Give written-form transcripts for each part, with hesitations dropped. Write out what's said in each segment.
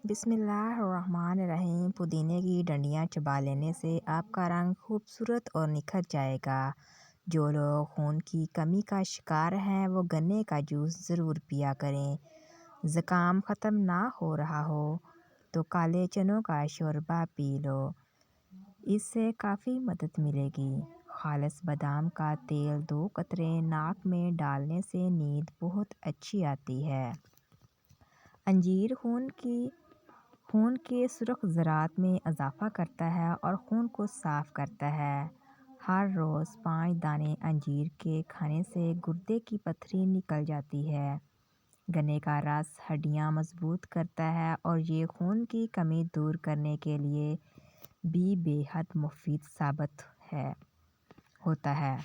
بسم اللہ الرحمن الرحیم۔ پودینے کی ڈنڈیاں چبا لینے سے آپ کا رنگ خوبصورت اور نکھر جائے گا۔ جو لوگ خون کی کمی کا شکار ہیں وہ گنے کا جوس ضرور پیا کریں۔ زکام ختم نہ ہو رہا ہو تو کالے چنوں کا شوربہ پی لو، اس سے کافی مدد ملے گی۔ خالص بادام کا تیل 2 قطرے ناک میں ڈالنے سے نیند بہت اچھی آتی ہے۔ انجیر خون کے سرخ ذرات میں اضافہ کرتا ہے اور خون کو صاف کرتا ہے۔ ہر روز 5 دانے انجیر کے کھانے سے گردے کی پتھری نکل جاتی ہے۔ گنے کا رس ہڈیاں مضبوط کرتا ہے اور یہ خون کی کمی دور کرنے کے لیے بھی بے حد مفید ثابت ہوتا ہے۔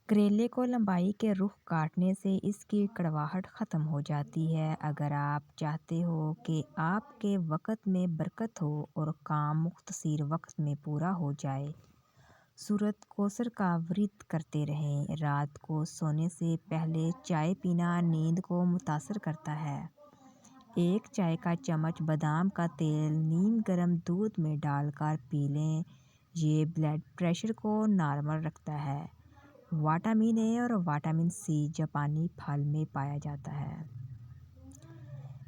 کریلے کو لمبائی کے رخ کاٹنے سے اس کی کڑواہٹ ختم ہو جاتی ہے۔ اگر آپ چاہتے ہو کہ آپ کے وقت میں برکت ہو اور کام مختصر وقت میں پورا ہو جائے، سورۃ کوثر کا ورد کرتے رہیں۔ رات کو سونے سے پہلے چائے پینا نیند کو متاثر کرتا ہے۔ 1 چائے کا چمچ بادام کا تیل نیم گرم دودھ میں ڈال کر پی لیں، یہ بلڈ پریشر کو نارمل رکھتا ہے۔ وٹامن اے اور وٹامن سی جاپانی پھل میں پایا جاتا ہے۔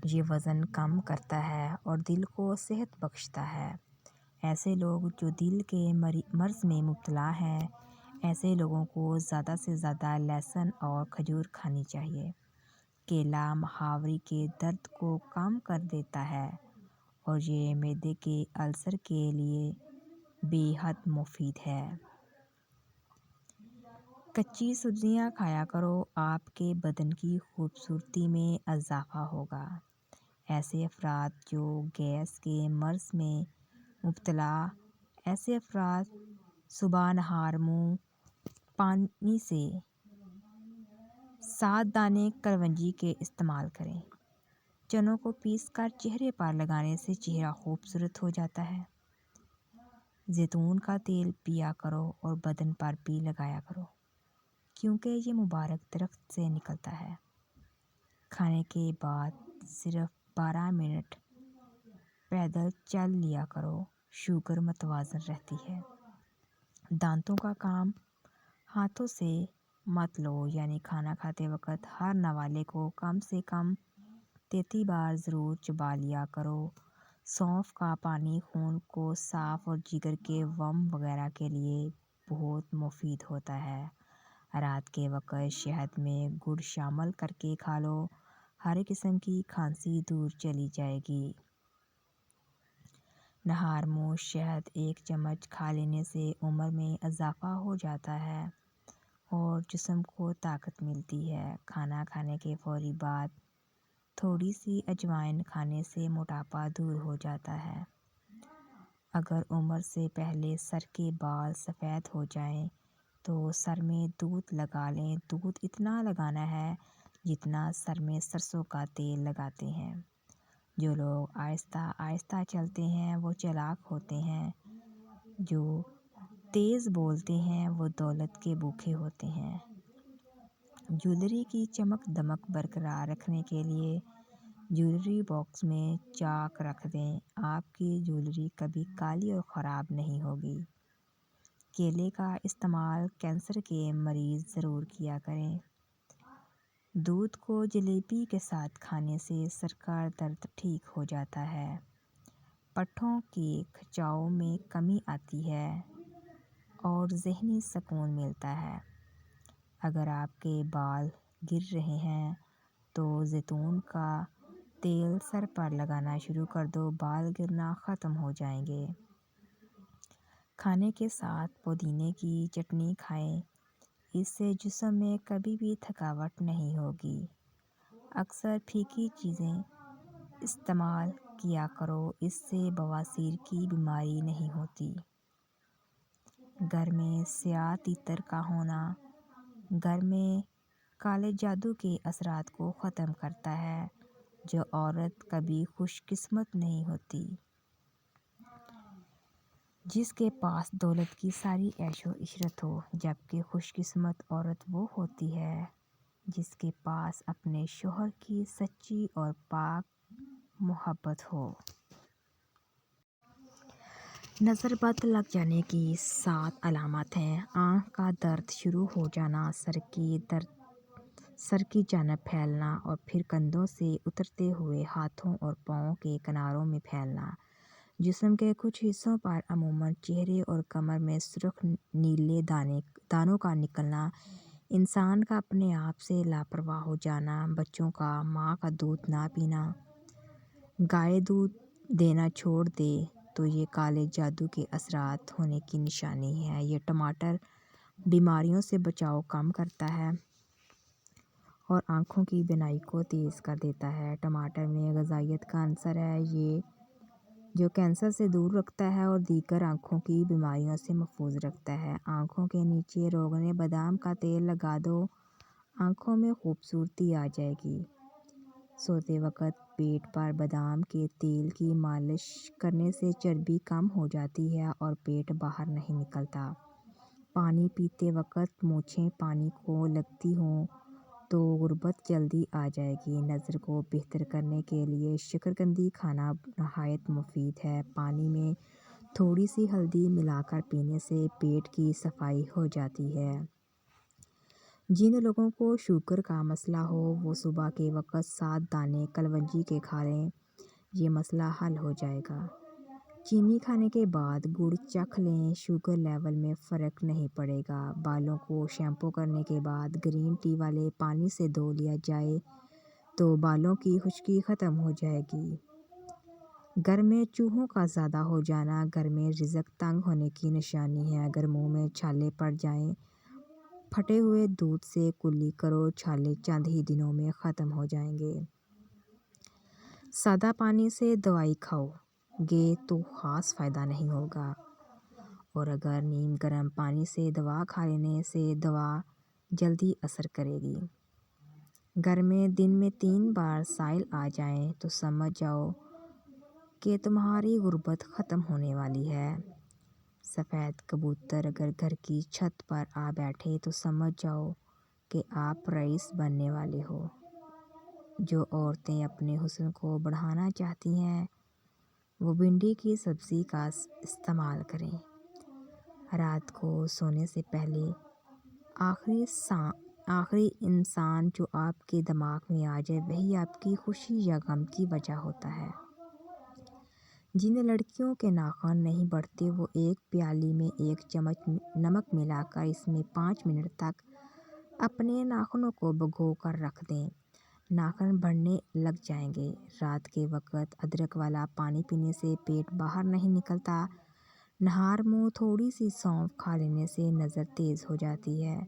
یہ وزن کم کرتا ہے اور دل کو صحت بخشتا ہے۔ ایسے لوگ جو دل کے مرض میں مبتلا ہیں، ایسے لوگوں کو زیادہ سے زیادہ لہسن اور کھجور کھانی چاہیے۔ کیلا محاوری کے درد کو کم کر دیتا ہے اور یہ معدے کے السر کے لیے بے حد مفید ہے۔ کچی سبزیاں کھایا کرو، آپ کے بدن کی خوبصورتی میں اضافہ ہوگا۔ ایسے افراد جو گیس کے مرض میں ایسے افراد صبح نہار منہ پانی سے 7 دانے کلونجی کے استعمال کریں۔ چنوں کو پیس کر چہرے پر لگانے سے چہرہ خوبصورت ہو جاتا ہے۔ زیتون کا تیل پیا کرو اور بدن پر بھی لگایا کرو، کیونکہ یہ مبارک درخت سے نکلتا ہے۔ کھانے کے بعد صرف 12 منٹ پیدل چل لیا کرو، شوگر متوازن رہتی ہے۔ دانتوں کا کام ہاتھوں سے مت لو، یعنی کھانا کھاتے وقت ہر نوالے کو کم سے کم 33 بار ضرور چبا لیا کرو۔ سونف کا پانی خون کو صاف اور جگر کے ورم وغیرہ کے لیے بہت مفید ہوتا ہے۔ رات کے وقت شہد میں گڑ شامل کرکے کھا لو، ہر قسم کی کھانسی دور چلی جائے گی۔ نہار منہ شہد 1 چمچ کھا لینے سے عمر میں اضافہ ہو جاتا ہے اور جسم کو طاقت ملتی ہے۔ کھانا کھانے کے فوری بعد تھوڑی سی اجوائن کھانے سے موٹاپا دور ہو جاتا ہے۔ اگر عمر سے پہلے سر کے بال سفید ہو جائیں تو سر میں دودھ لگا لیں۔ دودھ اتنا لگانا ہے جتنا سر میں سرسوں کا تیل لگاتے ہیں۔ جو لوگ آہستہ آہستہ چلتے ہیں وہ چالاک ہوتے ہیں، جو تیز بولتے ہیں وہ دولت کے بھوکے ہوتے ہیں۔ جویلری کی چمک دمک برقرار رکھنے کے لیے جویلری باکس میں چاک رکھ دیں، آپ کی جویلری کبھی کالی اور خراب نہیں ہوگی۔ کیلے کا استعمال کینسر کے مریض ضرور کیا کریں۔ دودھ کو جلیبی کے ساتھ کھانے سے سر کا درد ٹھیک ہو جاتا ہے۔ پٹھوں کے کھچاؤ میں کمی آتی ہے اور ذہنی سکون ملتا ہے۔ اگر آپ کے بال گر رہے ہیں تو زیتون کا تیل سر پر لگانا شروع کر دو، بال گرنا ختم ہو جائیں گے۔ کھانے کے ساتھ پودینے کی چٹنی کھائیں، اس سے جسم میں کبھی بھی تھکاوٹ نہیں ہوگی۔ اکثر پھیکی چیزیں استعمال کیا کرو، اس سے بواسیر کی بیماری نہیں ہوتی۔ گھر میں سیاہ تیتر کا ہونا گھر میں کالے جادو کے اثرات کو ختم کرتا ہے۔ جو عورت کبھی خوش قسمت نہیں ہوتی، جس کے پاس دولت کی ساری عیش و عشرت ہو، جبکہ خوش قسمت عورت وہ ہوتی ہے جس کے پاس اپنے شوہر کی سچی اور پاک محبت ہو۔ نظر بد لگ جانے کی 7 علامات ہیں۔ آنکھ کا درد شروع ہو جانا، سر کی جانب پھیلنا اور پھر کندھوں سے اترتے ہوئے ہاتھوں اور پاؤں کے کناروں میں پھیلنا، جسم کے کچھ حصوں پر عموماً چہرے اور کمر میں سرخ نیلے دانوں کا نکلنا، انسان کا اپنے آپ سے لاپرواہ ہو جانا، بچوں کا ماں کا دودھ نہ پینا، گائے دودھ دینا چھوڑ دے تو یہ کالے جادو کے اثرات ہونے کی نشانی ہے۔ یہ ٹماٹر بیماریوں سے بچاؤ کم کرتا ہے اور آنکھوں کی بینائی کو تیز کر دیتا ہے۔ ٹماٹر میں غذائیت کا عنصر ہے یہ جو کینسر سے دور رکھتا ہے اور دیگر آنکھوں کی بیماریوں سے محفوظ رکھتا ہے۔ آنکھوں کے نیچے روغن بادام کا تیل لگا دو، آنکھوں میں خوبصورتی آ جائے گی۔ سوتے وقت پیٹ پر بادام کے تیل کی مالش کرنے سے چربی کم ہو جاتی ہے اور پیٹ باہر نہیں نکلتا۔ پانی پیتے وقت مونچھیں پانی کو لگتی ہوں تو غربت جلدی آ جائے گی۔ نظر کو بہتر کرنے کے لیے شکرکندی کھانا نہایت مفید ہے۔ پانی میں تھوڑی سی ہلدی ملا کر پینے سے پیٹ کی صفائی ہو جاتی ہے۔ جن لوگوں کو شوگر کا مسئلہ ہو وہ صبح کے وقت 7 دانے کلونجی کے کھا لیں، یہ مسئلہ حل ہو جائے گا۔ چینی کھانے کے بعد گڑ چکھ لیں، شوگر لیول میں فرق نہیں پڑے گا۔ بالوں کو شیمپو کرنے کے بعد گرین ٹی والے پانی سے دھو لیا جائے تو بالوں کی خشکی ختم ہو جائے گی۔ گھر میں چوہوں کا زیادہ ہو جانا گھر میں رزق تنگ ہونے کی نشانی ہے۔ اگر منہ میں چھالے پڑ جائیں، پھٹے ہوئے دودھ سے کلی کرو، چھالے چند ہی دنوں میں ختم ہو جائیں گے۔ سادہ پانی سے دوائی کھاؤ گے تو خاص فائدہ نہیں ہوگا، اور اگر نیم گرم پانی سے دوا کھا لینے سے دوا جلدی اثر کرے گی۔ گھر میں دن میں 3 بار سائل آ جائیں تو سمجھ جاؤ کہ تمہاری غربت ختم ہونے والی ہے۔ سفید کبوتر اگر گھر کی چھت پر آ بیٹھے تو سمجھ جاؤ کہ آپ رئیس بننے والے ہو۔ جو عورتیں اپنے حسن کو بڑھانا چاہتی ہیں وہ بھنڈی کی سبزی کا استعمال کریں۔ رات کو سونے سے پہلے آخری انسان جو آپ کے دماغ میں آ جائے وہی آپ کی خوشی یا غم کی وجہ ہوتا ہے۔ جن لڑکیوں کے ناخن نہیں بڑھتے وہ ایک پیالی میں 1 چمچ نمک ملا کر اس میں 5 منٹ تک اپنے ناخنوں کو بھگو کر رکھ دیں، ناخن بڑھنے لگ جائیں گے۔ رات کے وقت ادرک والا پانی پینے سے پیٹ باہر نہیں نکلتا۔ نہار منہ تھوڑی سی سونف کھا لینے سے نظر تیز ہو جاتی ہے۔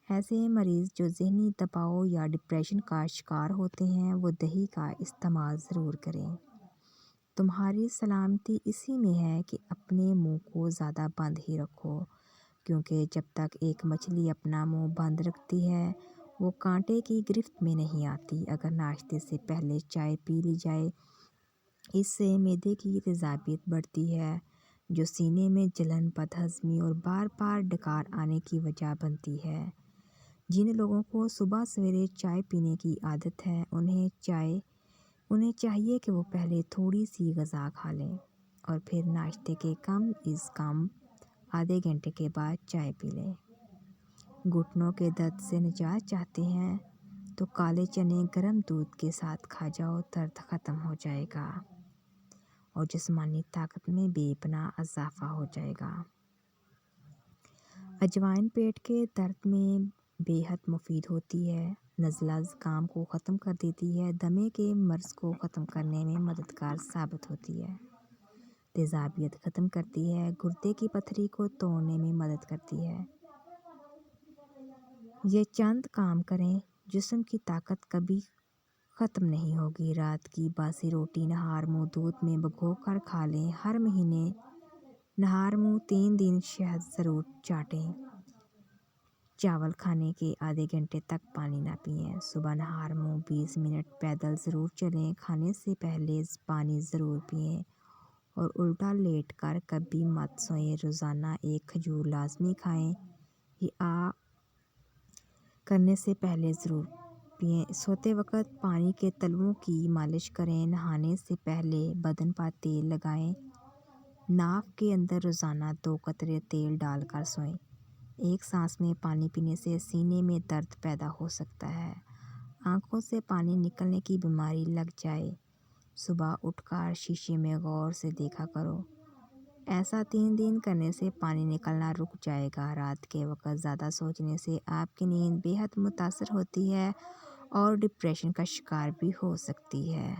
ایسے مریض جو ذہنی دباؤ یا ڈپریشن کا شکار ہوتے ہیں وہ دہی کا استعمال ضرور کریں۔ تمہاری سلامتی اسی میں ہے کہ اپنے منہ کو زیادہ بند ہی رکھو، کیونکہ جب تک ایک مچھلی اپنا منہ بند رکھتی ہے وہ کانٹے کی گرفت میں نہیں آتی۔ اگر ناشتے سے پہلے چائے پی لی جائے اس سے معدے کی تیزابیت بڑھتی ہے جو سینے میں جلن، بد ہضمی اور بار بار ڈکار آنے کی وجہ بنتی ہے۔ جن لوگوں کو صبح سویرے چائے پینے کی عادت ہے انہیں چاہیے کہ وہ پہلے تھوڑی سی غذا کھا لیں اور پھر ناشتے کے کم از کم آدھے گھنٹے کے بعد چائے پی لیں۔ گھٹنوں کے درد سے نجات چاہتے ہیں تو کالے چنے گرم دودھ کے ساتھ کھا جاؤ، درد ختم ہو جائے گا اور جسمانی طاقت میں بے پناہ اضافہ ہو جائے گا۔ اجوائن پیٹ کے درد میں بے حد مفید ہوتی ہے، نزلہ زکام کو ختم کر دیتی ہے، دمے کے مرض کو ختم کرنے میں مددگار ثابت ہوتی ہے، تیزابیت ختم کرتی ہے، گردے کی پتھری کو توڑنے میں مدد کرتی ہے۔ یہ چند کام کریں، جسم کی طاقت کبھی ختم نہیں ہوگی۔ رات کی باسی روٹی نہار منہ دودھ میں بھگو کر کھا لیں۔ ہر مہینے نہار منہ 3 دن شہد ضرور چاٹیں۔ چاول کھانے کے آدھے گھنٹے تک پانی نہ پئیں۔ صبح نہار منہ 20 منٹ پیدل ضرور چلیں۔ کھانے سے پہلے پانی ضرور پئیں اور الٹا لیٹ کر کبھی مت سوئیں۔ روزانہ 1 کھجور لازمی کھائیں۔ یہ کرنے سے پہلے ضرور پئیں۔ سوتے وقت پانی کے تلوؤں کی مالش کریں۔ نہانے سے پہلے بدن پر تیل لگائیں۔ ناک کے اندر روزانہ 2 قطرے تیل ڈال کر سوئیں۔ ایک سانس میں پانی پینے سے سینے میں درد پیدا ہو سکتا ہے۔ آنکھوں سے پانی نکلنے کی بیماری لگ جائے، صبح اٹھ کر شیشے میں غور سے دیکھا کرو۔ ایسا 3 دن کرنے سے پانی نکلنا رک جائے گا۔ رات کے وقت زیادہ سوچنے سے آپ کی نیند بے حد متاثر ہوتی ہے اور ڈپریشن کا شکار بھی ہو سکتی ہے۔